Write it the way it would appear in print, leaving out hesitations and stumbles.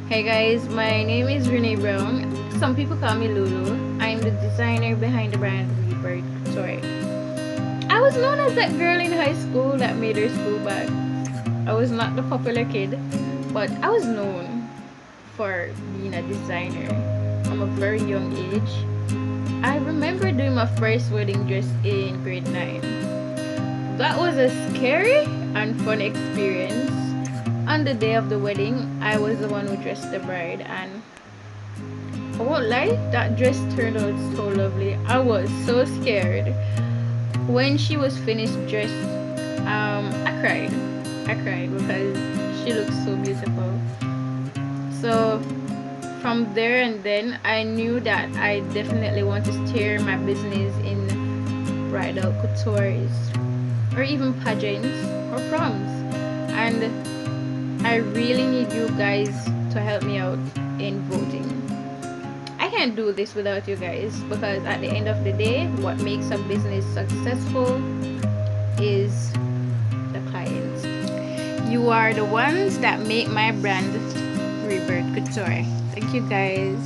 Hey guys, my name is Renee Brown. Some people call me Lulu. I'm the designer behind the brand Rebirth Couture. I was known as that girl in high school that made her school bag. I was not the popular kid, but I was known for being a designer from a very young age. I remember doing my first wedding dress in grade 9. That was a scary and fun experience. On the day of the wedding, I was the one who dressed the bride, and I won't lie, that dress turned out so lovely. I was so scared. When she was finished dressed, I cried. I cried because she looked so beautiful. So from there and then, I knew that I definitely want to steer my business in bridal coutures or even pageants or proms. And I really need you guys to help me out in voting. I can't do this without you guys, because at the end of the day, what makes a business successful is the clients. You are the ones that make my brand Rebirth Couture. Thank you guys.